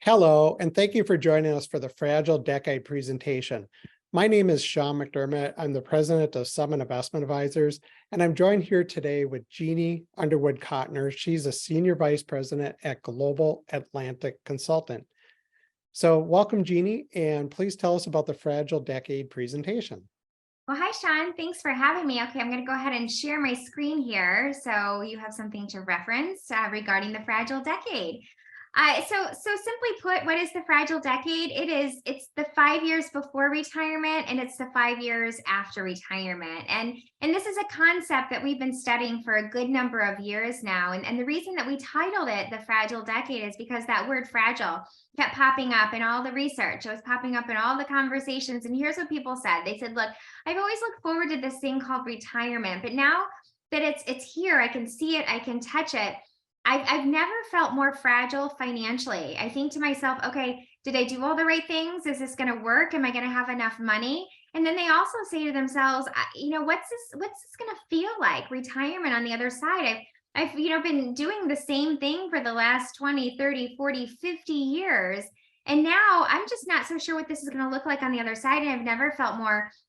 Hello, and thank you for joining us for the Fragile Decade presentation. My name is Sean McDermott. I'm the president of Summit Investment Advisors, and I'm joined here today with Jeannie Underwood-Cotner. She's a senior vice president at Global Atlantic Consultant. So welcome, Jeannie, and please tell us about the Fragile Decade presentation. Well, hi, Sean. Thanks for having me. Okay, I'm going to go ahead and share my screen here so you have something to reference regarding the fragile decade. So simply put, what is the fragile decade? It's the 5 years before retirement and it's the 5 years after retirement. And this is a concept that we've been studying for a good number of years now. And the reason that we titled it the fragile decade is because that word fragile kept popping up in all the research. It was popping up in all the conversations. And here's what people said. They said, look, I've always looked forward to this thing called retirement, but now that it's here, I can see it, I can touch it. I've never felt more fragile financially. I think to myself, okay, did I do all the right things? Is this going to work? Am I going to have enough money? And then they also say to themselves, what's this going to feel like? Retirement on the other side. I've been doing the same thing for the last 20, 30, 40, 50 years. And now I'm just not so sure what this is going to look like on the other side. And I've never felt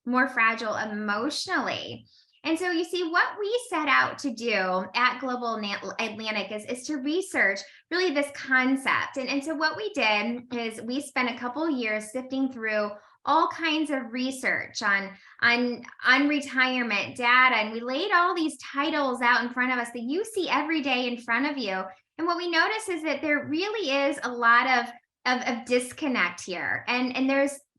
more fragile emotionally. And so you see, what we set out to do at Global Atlantic is to research really this concept. And so what we did is we spent a couple of years sifting through all kinds of research on retirement data. And we laid all these titles out in front of us that you see every day in front of you. And what we notice is that there really is a lot of disconnect here.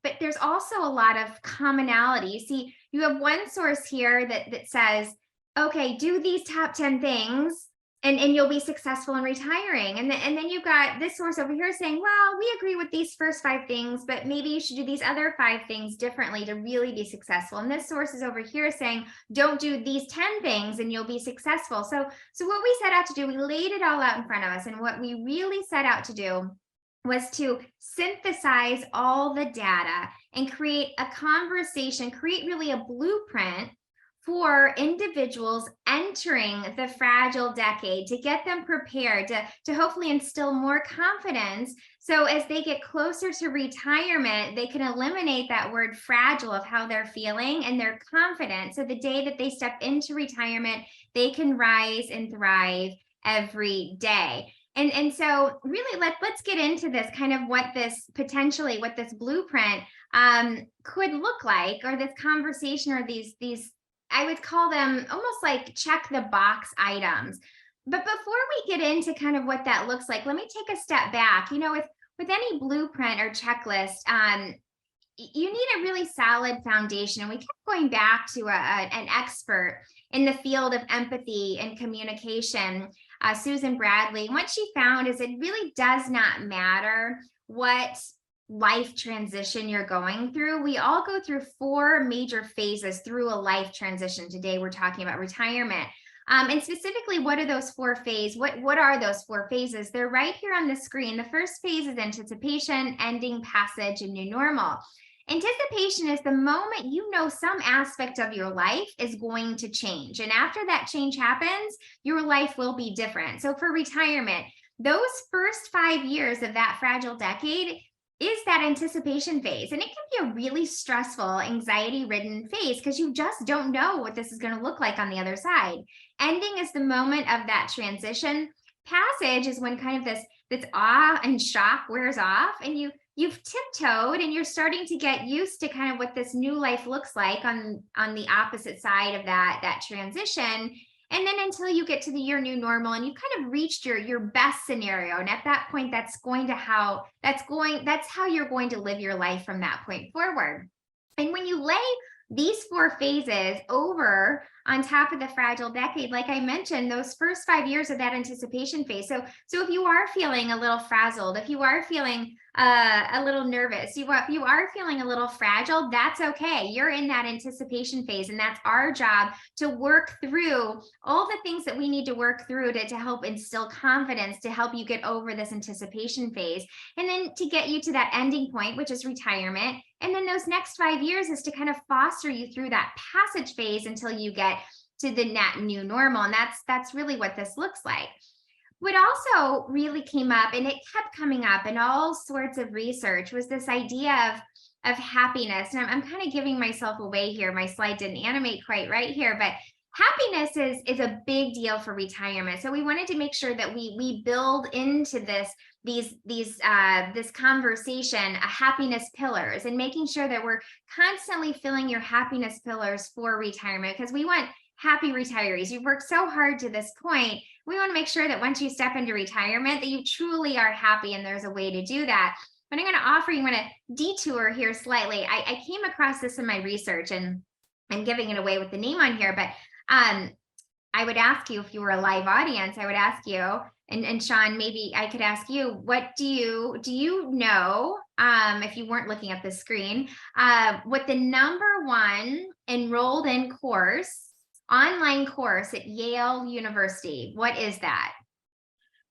But there's also a lot of commonality. You see, you have one source here that says, okay, do these top 10 things and you'll be successful in retiring. And then you've got this source over here saying, well, we agree with these first 5 things, but maybe you should do these other 5 things differently to really be successful. And this source is over here saying, don't do these 10 things and you'll be successful. So what we set out to do, we laid it all out in front of us. And what we really set out to do was to synthesize all the data and create a conversation, create really a blueprint for individuals entering the fragile decade to get them prepared to hopefully instill more confidence. So as they get closer to retirement, they can eliminate that word fragile of how they're feeling and they're confident. So the day that they step into retirement, they can rise and thrive every day. And so really let's get into this kind of what this blueprint could look like, or this conversation, or these I would call them almost like check the box items. But before we get into kind of what that looks like, let me take a step back. With any blueprint or checklist, you need a really solid foundation. And we kept going back to an expert in the field of empathy and communication, Susan Bradley. What she found is it really does not matter what life transition you're going through. We all go through 4 major phases through a life transition. Today, we're talking about retirement. And specifically, what are those 4 phases? What are those 4 phases? They're right here on the screen. The first phase is anticipation, ending, passage, and new normal. Anticipation is the moment you know some aspect of your life is going to change. And after that change happens, your life will be different. So for retirement, those first 5 years of that fragile decade is that anticipation phase. And it can be a really stressful, anxiety-ridden phase because you just don't know what this is going to look like on the other side. Ending is the moment of that transition. Passage is when kind of this awe and shock wears off, and you've tiptoed and you're starting to get used to kind of what this new life looks like on the opposite side of that transition. And then until you get to your new normal and you kind of reached your best scenario. And at that point, that's how you're going to live your life from that point forward. And when you lay these 4 phases over on top of the fragile decade, like I mentioned, those first 5 years of that anticipation phase. So if you are feeling a little frazzled, if you are feeling a little nervous, you are feeling a little fragile, that's okay. You're in that anticipation phase, and that's our job to work through all the things that we need to work through to help instill confidence, to help you get over this anticipation phase, and then to get you to that ending point, which is retirement. And then those next 5 years is to kind of foster you through that passage phase until you get to the net new normal. And that's really what this looks like. What also really came up, and it kept coming up in all sorts of research, was this idea of happiness. And I'm kind of giving myself away here. My slide didn't animate quite right here, but happiness is a big deal for retirement. So we wanted to make sure that we build into this conversation a happiness pillars, and making sure that we're constantly filling your happiness pillars for retirement, because we want happy retirees. You've worked so hard to this point. We want to make sure that once you step into retirement, that you truly are happy, and there's a way to do that. But I'm going to offer you, I'm going to detour here slightly. I came across this in my research, and I'm giving it away with the name on here, but I would ask you, if you were a live audience, I would ask you, and Sean, maybe I could ask you, what do you know, if you weren't looking at the screen, what the #1 enrolled in online course at Yale University, what is that?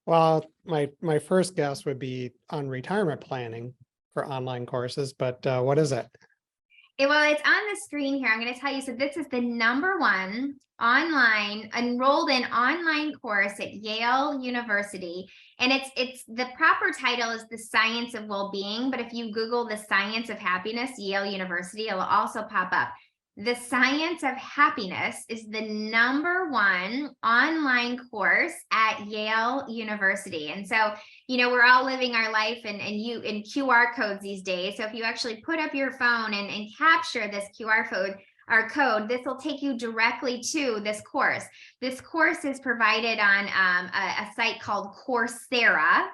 Well, my first guess would be on retirement planning for online courses, but what is it? Well, it's on the screen here. I'm going to tell you. So this is the #1 enrolled in online course at Yale University. And it's the proper title is The Science of Well-Being. But if you Google The Science of Happiness, Yale University, it'll also pop up. The Science of Happiness is the #1 online course at Yale University. And so, we're all living our life in QR codes these days. So if you actually put up your phone and capture this QR code, this will take you directly to this course. This course is provided on a site called Coursera.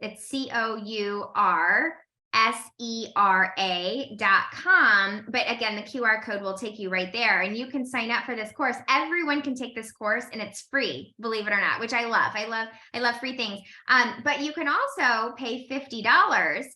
It's COURSERA.com. But again, the QR code will take you right there, and you can sign up for this course. Everyone can take this course, and it's free, believe it or not, which I love. I love free things. But you can also pay $50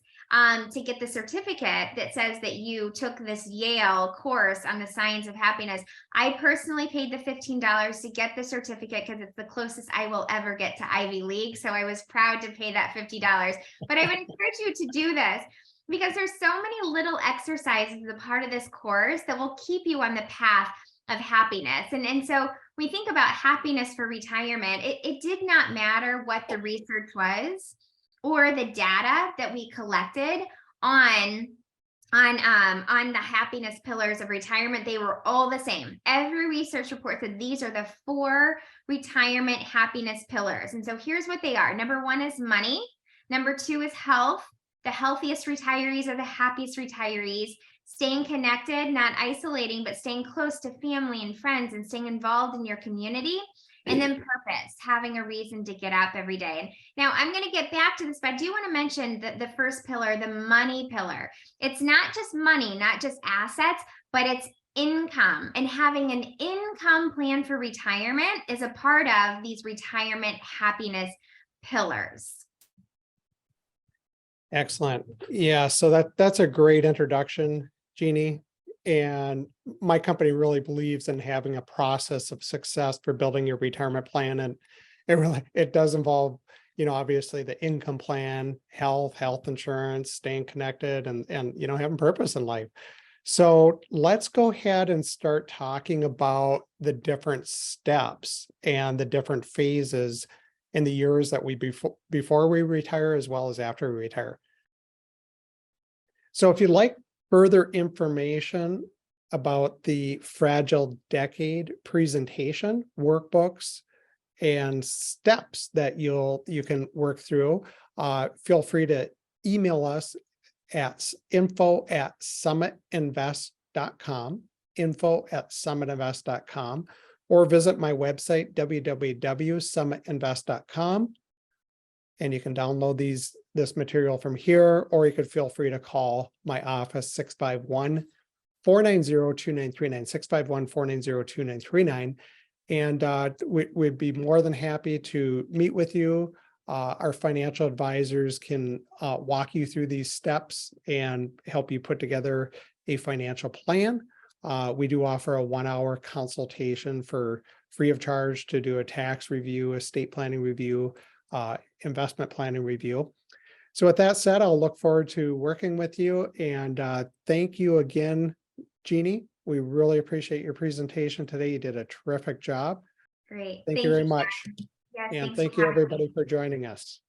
to get the certificate that says that you took this Yale course on the science of happiness. I personally paid the $15 to get the certificate because it's the closest I will ever get to Ivy League. So I was proud to pay that $50. But I would encourage you to do this, because there's so many little exercises as a part of this course that will keep you on the path of happiness. And so we think about happiness for retirement. It did not matter what the research was or the data that we collected on the happiness pillars of retirement. They were all the same. Every research report said these are the 4 retirement happiness pillars. And so here's what they are. #1 is money. #2 is health. The healthiest retirees are the happiest retirees. Staying connected, not isolating, but staying close to family and friends, and staying involved in your community. And then purpose, having a reason to get up every day. And now I'm going to get back to this, but I do want to mention the first pillar, the money pillar. It's not just money, not just assets, but it's income. And having an income plan for retirement is a part of these retirement happiness pillars. Excellent. Yeah, so that's a great introduction, Jeannie. And my company really believes in having a process of success for building your retirement plan. And it does involve, obviously the income plan, health insurance, staying connected, and having purpose in life. So let's go ahead and start talking about the different steps and the different phases in the years that before we retire, as well as after we retire. So if you'd like further information about the Fragile Decade presentation, workbooks, and steps that you can work through, feel free to email us at info@summitinvest.com, or visit my website, www.summitinvest.com. And you can download this material from here, or you could feel free to call my office, 651-490-2939, 651-490-2939. And we'd be more than happy to meet with you. Our financial advisors can walk you through these steps and help you put together a financial plan. We do offer a 1-hour consultation for free of charge to do a tax review, estate planning review, investment planning review. So with that said, I'll look forward to working with you, and thank you again, Jeannie. We really appreciate your presentation today. You did a terrific job. Great. Thank you very much. Yes, And thanks thank for you, having me. everybody, for joining us.